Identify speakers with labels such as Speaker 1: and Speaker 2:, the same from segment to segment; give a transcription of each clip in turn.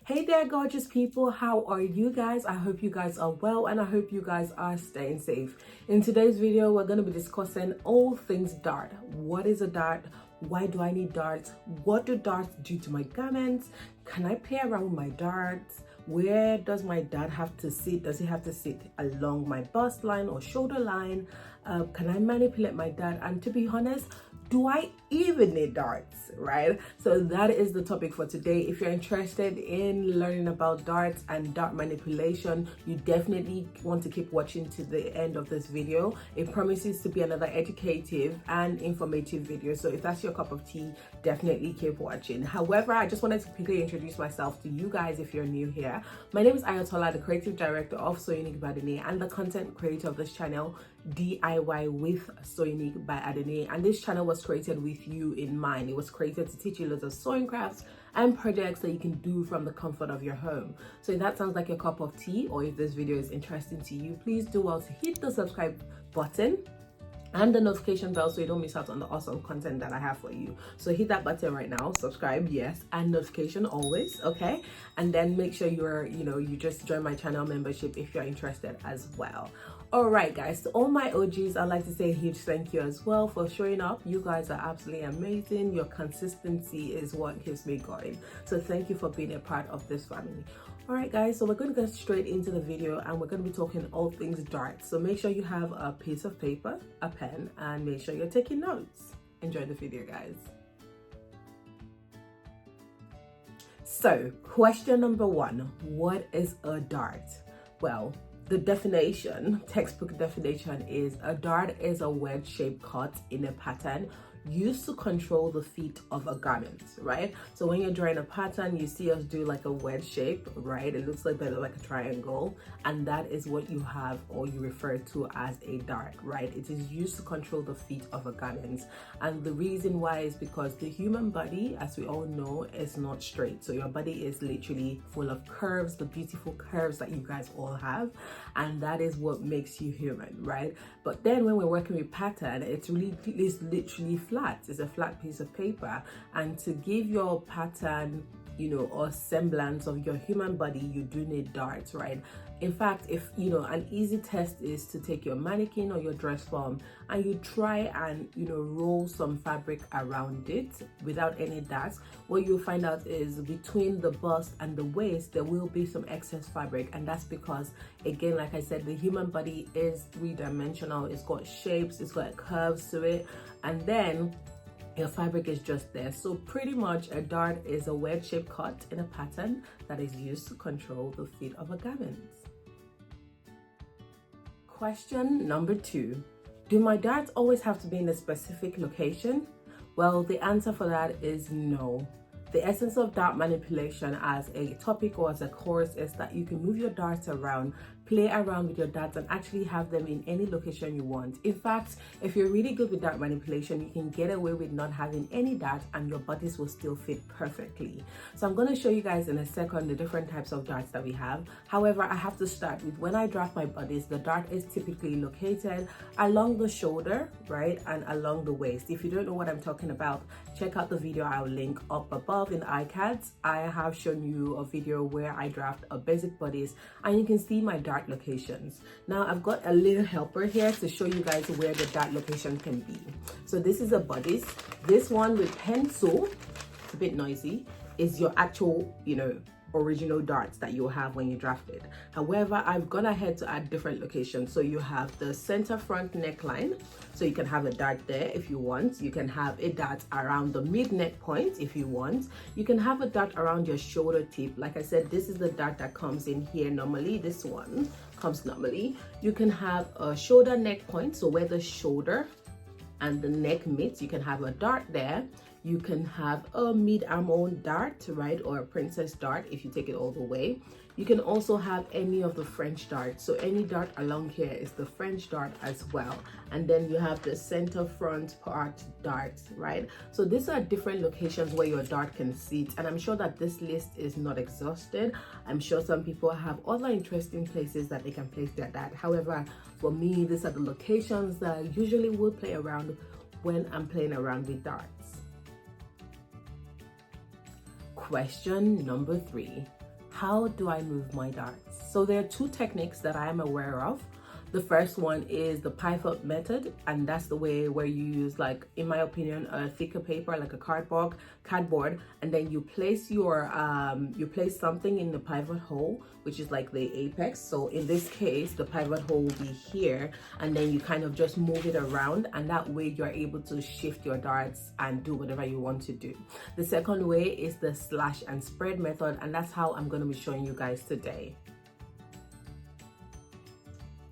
Speaker 1: Hey there, gorgeous people. How are you guys? I hope you guys are well and I hope you guys are staying safe. In today's video, we're going to be discussing all things dart. What is a dart? Why do I need darts? What do darts do to my garments? Can I play around with my darts? Where does my dart have to sit? Does it have to sit along my bust line or shoulder line? Can I manipulate my dart? And to be honest, do I even need darts, right? So that is the topic for today. If you're interested in learning about darts and dart manipulation, you definitely want to keep watching to the end of this video. It promises to be another educative and informative video. So if that's your cup of tea, definitely keep watching. However, I just wanted to quickly introduce myself to you guys if you're new here. My name is Ayotolaoff, the creative director of So Unique by Adene and the content creator of this channel, DIY with So Unique by Adene. And this channel was created with you in mind. It was created to teach you loads of sewing crafts and projects that you can do from the comfort of your home. So if that sounds like a cup of tea, or if this video is interesting to you, please do well to hit the subscribe button and the notification bell so you don't miss out on the awesome content that I have for you. So hit that button right now, subscribe, yes, and notification always, okay? And then make sure you just join my channel membership if you're interested as well. All right, guys, to all my OGs, I'd like to say a huge thank you as well for showing up. You guys are absolutely amazing. Your consistency is what keeps me going. So thank you for being a part of this family. All right, guys, so we're going to get straight into the video and we're going to be talking all things darts. So make sure you have a piece of paper, a pen, and make sure you're taking notes. Enjoy the video, guys. So question number one, what is a dart? Well, the definition, textbook definition, is a dart is a wedge-shaped cut in a pattern used to control the feet of a garment, right? So when you're drawing a pattern, you see us do like a wedge shape, right? It looks like a triangle, and that is what you have or you refer to as a dart, right? It is used to control the feet of a garment. And the reason why is because the human body, as we all know, is not straight. So your body is literally full of curves, the beautiful curves that you guys all have, and that is what makes you human, right? But then when we're working with pattern, it's literally flat. It's a flat piece of paper, and to give your pattern, or semblance of your human body, you do need darts, right? In fact, if an easy test is to take your mannequin or your dress form and you try and roll some fabric around it without any darts, what you'll find out is between the bust and the waist there will be some excess fabric, and that's because, again, like I said, the human body is three-dimensional. It's got shapes, it's got curves to it, and then your fabric is just there. So pretty much a dart is a wedge-shaped cut in a pattern that is used to control the feet of a garment. Question number two, do my darts always have to be in a specific location? Well, the answer for that is no. The essence of dart manipulation as a topic or as a course is that you can move your darts around, play around with your darts, and actually have them in any location you want. In fact, if you're really good with dart manipulation, you can get away with not having any darts and your bodice will still fit perfectly. So I'm going to show you guys in a second the different types of darts that we have. However, I have to start with, when I draft my bodice, the dart is typically located along the shoulder, right, and along the waist. If you don't know what I'm talking about, check out the video I'll link up above in the iCards. I have shown you a video where I draft a basic bodice and you can see my dart locations. Now I've got a little helper here to show you guys where the dart location can be. So this is a bodice. This one with pencil, it's a bit noisy, is your actual, original darts that you'll have when you draft it. However, I've gone ahead to add different locations. So you have the center front neckline, so you can have a dart there if you want. You can have a dart around the mid neck point if you want. You can have a dart around your shoulder tip. Like I said, this is the dart that comes in here normally. This one comes normally. You can have a shoulder neck point, so where the shoulder and the neck meets, you can have a dart there. You can have a mid-arm dart, right, or a princess dart if you take it all the way. You can also have any of the French darts. So any dart along here is the French dart as well. And then you have the center front part dart, right? So these are different locations where your dart can sit. And I'm sure that this list is not exhausted. I'm sure some people have other interesting places that they can place their dart. However, for me, these are the locations that I usually will play around when I'm playing around with darts. Question number 3. how do I move my darts? So there are two techniques that I am aware of. The first one is the pivot method, and that's the way where you use, like, in my opinion, a thicker paper like a cardboard, and then you place your you place something in the pivot hole, which is like the apex. So in this case, the pivot hole will be here, and then you kind of just move it around, and that way you're able to shift your darts and do whatever you want to do. The second way is the slash and spread method, and that's how I'm going to be showing you guys today.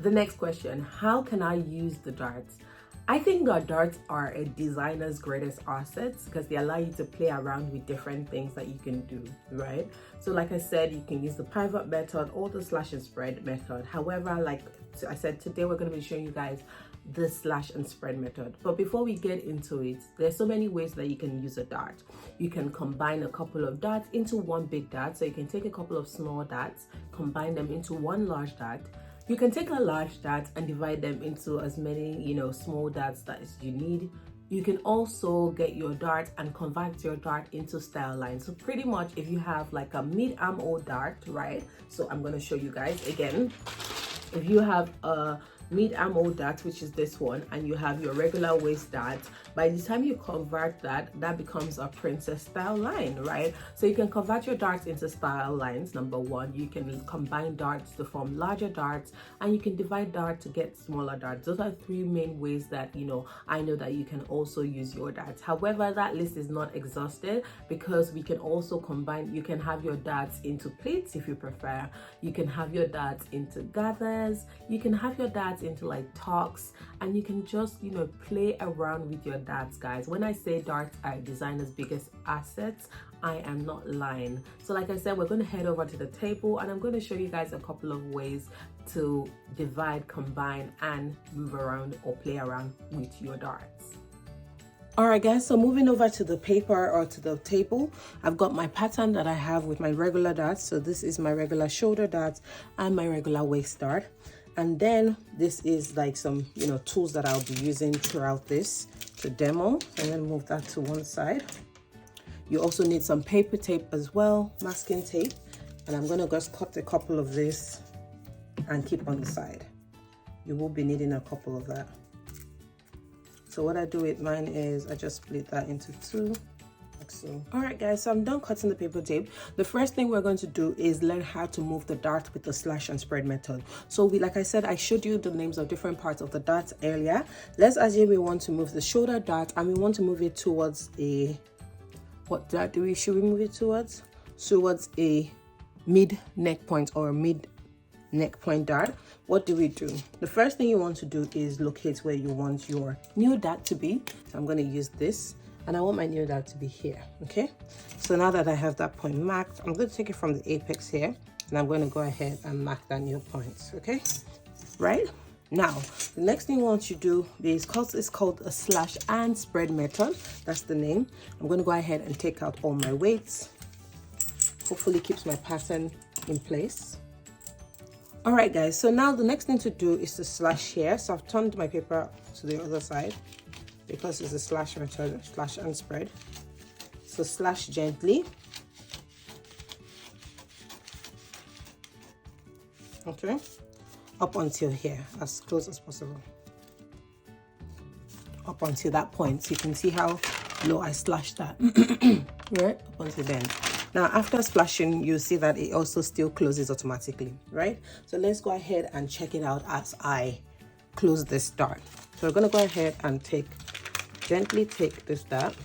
Speaker 1: The next question, how can I use the darts? I think that darts are a designer's greatest assets because they allow you to play around with different things that you can do, right? So like I said, you can use the pivot method or the slash and spread method. However, like I said, today we're going to be showing you guys the slash and spread method. But before we get into it, there's so many ways that you can use a dart. You can combine a couple of darts into one big dart. So you can take a couple of small darts, combine them into one large dart. You can take a large dart and divide them into as many, small darts that you need. You can also get your dart and convert your dart into style lines. So pretty much if you have like a mid-arm or dart, right? So I'm going to show you guys again. If you have a mid-arm or dart, which is this one, and you have your regular waist dart, by the time you convert that becomes a princess style line, right? So you can convert your darts into style lines. Number one, you can combine darts to form larger darts, and you can divide darts to get smaller darts. Those are three main ways that I know that you can also use your darts. However, that list is not exhausted because we can also combine. You can have your darts into pleats if you prefer. You can have your darts into gathers. You can have your darts into like tucks, and you can just play around with your darts, guys. When I say darts are designers' biggest assets, I am not lying. So like I said, we're going to head over to the table and I'm going to show you guys a couple of ways to divide, combine, and move around or play around with your darts. Alright guys, so moving over to the paper or to the table, I've got my pattern that I have with my regular darts. So this is my regular shoulder darts and my regular waist dart. And then this is like some, tools that I'll be using throughout this to demo. So I'm going to move that to one side. You also need some paper tape as well, masking tape. And I'm going to just cut a couple of this and keep on the side. You will be needing a couple of that. So what I do with mine is I just split that into two. So all right guys, so I'm done cutting the paper tape. The first thing we're going to do is learn how to move the dart with the slash and spread method. So like I said, I showed you the names of different parts of the dart earlier. Let's assume we want to move the shoulder dart and we want to move it towards a, what dart should we move it towards? Towards a mid neck point or a mid neck point dart. What do we do? The first thing you want to do is locate where you want your new dart to be. So I'm going to use this. And I want my new dart to be here, okay? So now that I have that point marked, I'm going to take it from the apex here, and I'm going to go ahead and mark that new point, okay? Right? Now, the next thing I want you to do is called a slash and spread method. That's the name. I'm going to go ahead and take out all my weights. Hopefully keeps my pattern in place. All right, guys. So now the next thing to do is to slash here. So I've turned my paper to the other side, because it's a slash method, slash and spread. So slash gently. Okay. Up until here, as close as possible. Up until that point. So you can see how low I slashed that. Right? Up until then. Now, after splashing, you see that it also still closes automatically, right? So let's go ahead and check it out as I close this dart. So we're going to go ahead and gently take this dart.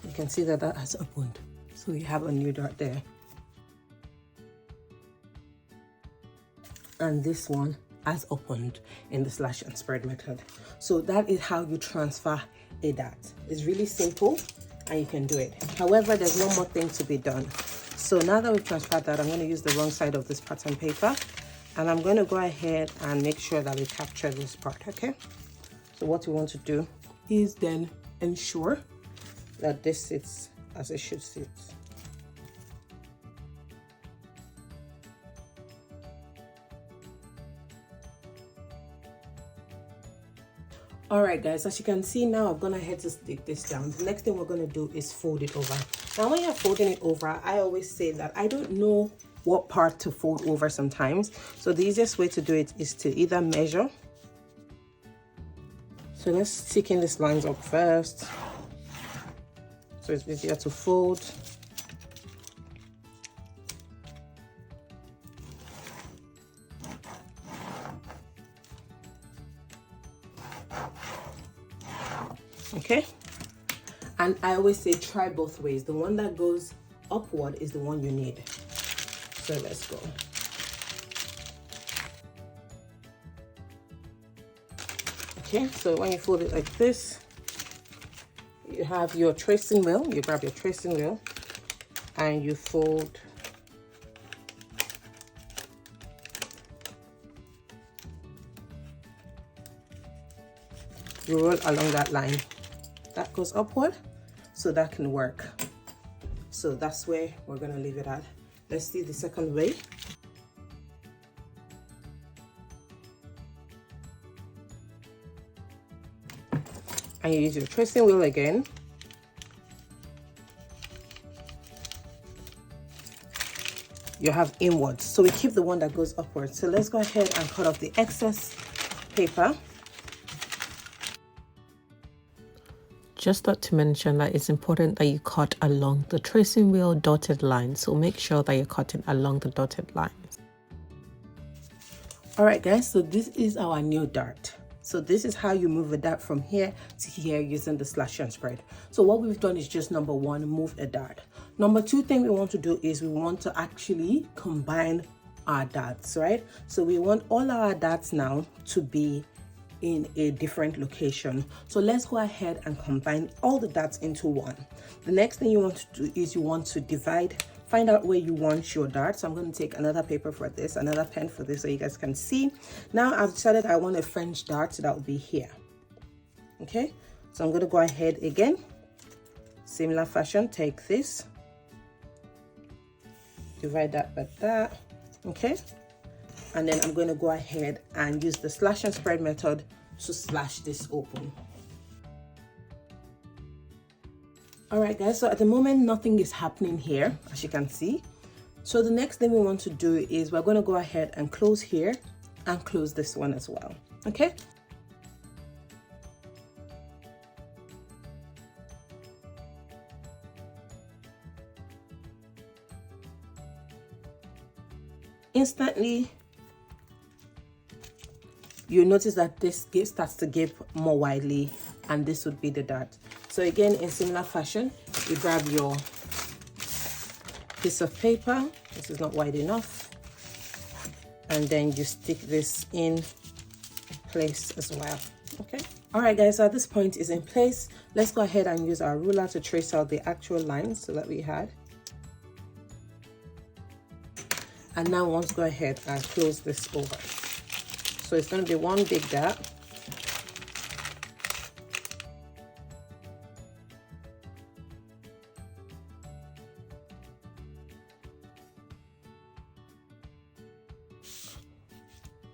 Speaker 1: You can see that that has opened. So you have a new dart there. And this one has opened in the slash and spread method. So that is how you transfer a dart. It's really simple and you can do it. However, there's one more thing to be done. So now that we've transferred that, I'm going to use the wrong side of this pattern paper, and I'm going to go ahead and make sure that we capture this part, okay? So what we want to do is then ensure that this sits as it should sit. All right, guys, as you can see now, I've gone ahead to stick this down. The next thing we're going to do is fold it over. Now, when you're folding it over, I always say that I don't know what part to fold over sometimes. So the easiest way to do it is to either measure. So let's thicken these lines up first, so it's easier to fold. Okay, and I always say try both ways. The one that goes upward is the one you need. So let's go. Okay, so when you fold it like this, you have your tracing wheel. You grab your tracing wheel and you fold you roll along that line that goes upward, so that can work. So that's where we're going to leave it at. Let's see the second way. And you use your tracing wheel again. You have inwards, so we keep the one that goes upwards. So let's go ahead and cut off the excess paper.
Speaker 2: Just thought to mention that it's important that you cut along the tracing wheel dotted line. So make sure that you're cutting along the dotted lines.
Speaker 1: All right, guys, so this is our new dart. So this is how you move a dart from here to here using the slash and spread. So what we've done is just number one, move a dart. Number two thing we want to do is we want to actually combine our darts, right? So we want all our darts now to be in a different location. So let's go ahead and combine all the darts into one. The next thing you want to do is you want to divide, find out where you want your darts. So I'm going to take another paper for this, another pen for this, so you guys can see. Now I've decided I want a French dart, so that will be here. Okay, so I'm going to go ahead again, similar fashion, take this, divide that by that. Okay, and then I'm going to go ahead and use the slash and spread method to slash this open. All right, guys, so at the moment nothing is happening here, as you can see. So the next thing we want to do is we're going to go ahead and close here and close this one as well. Okay, instantly you notice that this starts to gape more widely, and this would be the dart. So again, in similar fashion, you grab your piece of paper, this is not wide enough, and then you stick this in place as well. Okay, all right, guys, so at this point is in place. Let's go ahead and use our ruler to trace out the actual lines so that we had. And now we want to go ahead and close this over. So it's going to be one big dart.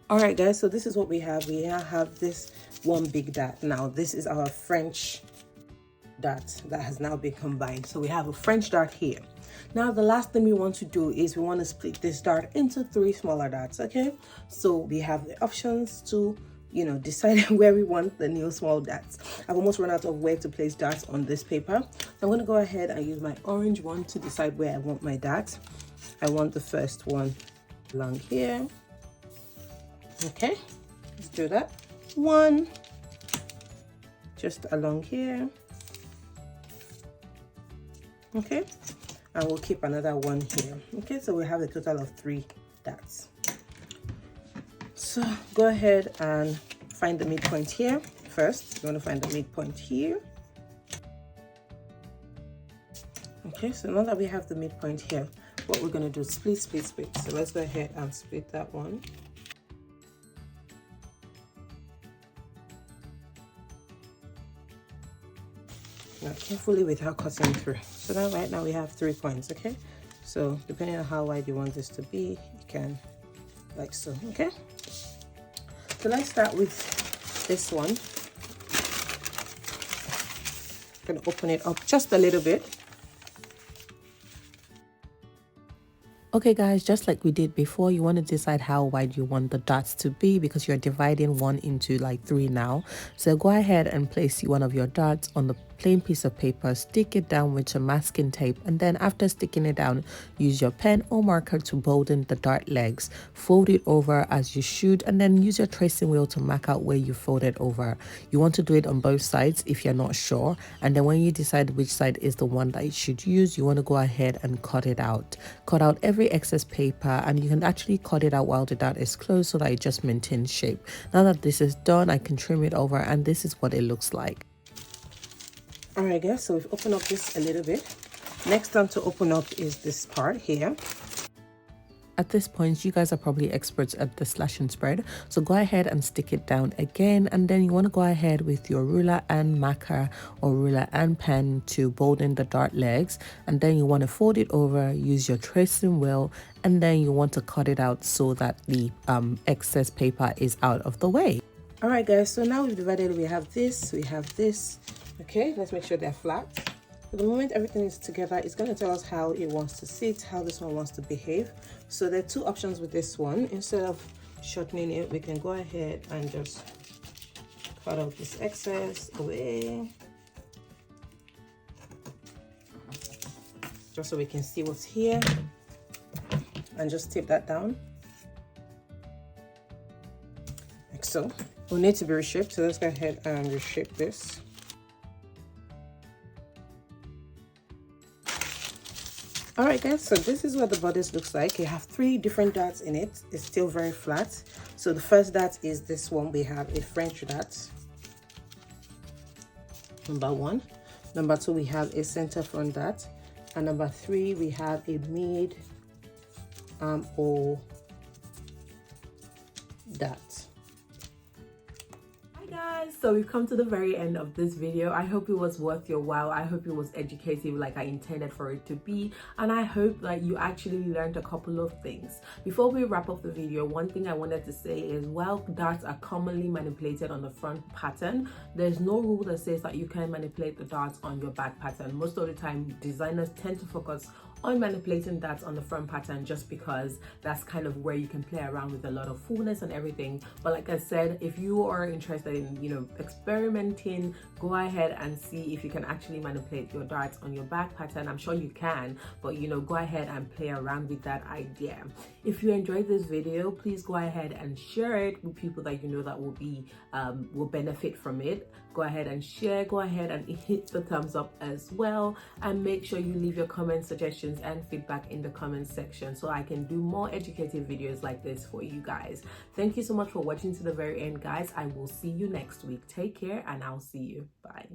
Speaker 1: All right, guys, so this is what we have. We now have this one big dart. Now this is our French dart that has now been combined. So we have a French dart here. Now the last thing we want to do is we want to split this dart into 3 smaller darts. Okay, so we have the options to decide where we want the new small darts. I've almost run out of where to place darts on this paper, so I'm going to go ahead and use my orange one to decide where I want my darts. I want the first one along here. Okay, let's do that. One just along here. Okay, and we'll keep another one here. Okay, so we have a total of 3 darts. So go ahead and find the midpoint here first. You're going to find the midpoint here. Okay, so now that we have the midpoint here, what we're going to do is split. So let's go ahead and split that one. Now carefully without cutting through. So now right now we have 3 points. Okay, so depending on how wide you want this to be, you can like so. Okay, so let's start with this one. going to open it up just a little bit.
Speaker 2: Okay guys, just like we did before, you want to decide how wide you want the dots to be because you're dividing one into like 3 now. So go ahead and place one of your dots on the plain piece of paper, stick it down with some masking tape, and then after sticking it down, use your pen or marker to bolden the dart legs. Fold it over as you should, and then use your tracing wheel to mark out where you fold it over. You want to do it on both sides if you're not sure, and then when you decide which side is the one that you should use, you want to go ahead and cut it out. Cut out every excess paper, and you can actually cut it out while the dart is closed so that it just maintains shape. Now that this is done, I can trim it over, and this is what it looks like.
Speaker 1: Alright guys, so we've opened up this a little bit. Next time to open up is this part here.
Speaker 2: At this point, you guys are probably experts at the slash and spread, so go ahead and stick it down again, and then you want to go ahead with your ruler and marker or ruler and pen to bolden the dart legs, and then you want to fold it over, use your tracing wheel, and then you want to cut it out so that the excess paper is out of the way.
Speaker 1: Alright guys, so now we've divided, we have this. Okay, let's make sure they're flat. So the moment everything is together, it's going to tell us how it wants to sit, how this one wants to behave. So there are 2 options with this one. Instead of shortening it, we can go ahead and just cut out this excess away, just so we can see what's here, and just tape that down like so. We'll need to be reshaped, so let's go ahead and reshape this. Alright guys, so this is what the bodice looks like. You have 3 different dots in it. It's still very flat. So the first dot is this one. We have a French dot, number 1. Number 2, we have a center front dot, and number 3, we have a mid armhole dot.
Speaker 2: So we've come to the very end of this video. I hope it was worth your while. I hope it was educative like I intended for it to be, and I hope that you actually learned a couple of things. Before we wrap up the video, one thing I wanted to say is while darts are commonly manipulated on the front pattern, there's no rule that says that you can manipulate the darts on your back pattern. Most of the time designers tend to focus on manipulating darts on the front pattern just because that's kind of where you can play around with a lot of fullness and everything. But like I said, if you are interested in experimenting, go ahead and see if you can actually manipulate your darts on your back pattern. I'm sure you can, but go ahead and play around with that idea. If you enjoyed this video, please go ahead and share it with people that you know that will benefit from it. Go ahead and share, go ahead and hit the thumbs up as well, and make sure you leave your comments, suggestions and feedback in the comments section so I can do more educative videos like this for you guys. Thank you so much for watching to the very end, guys. I will see you next week. Take care, and I'll see you. Bye.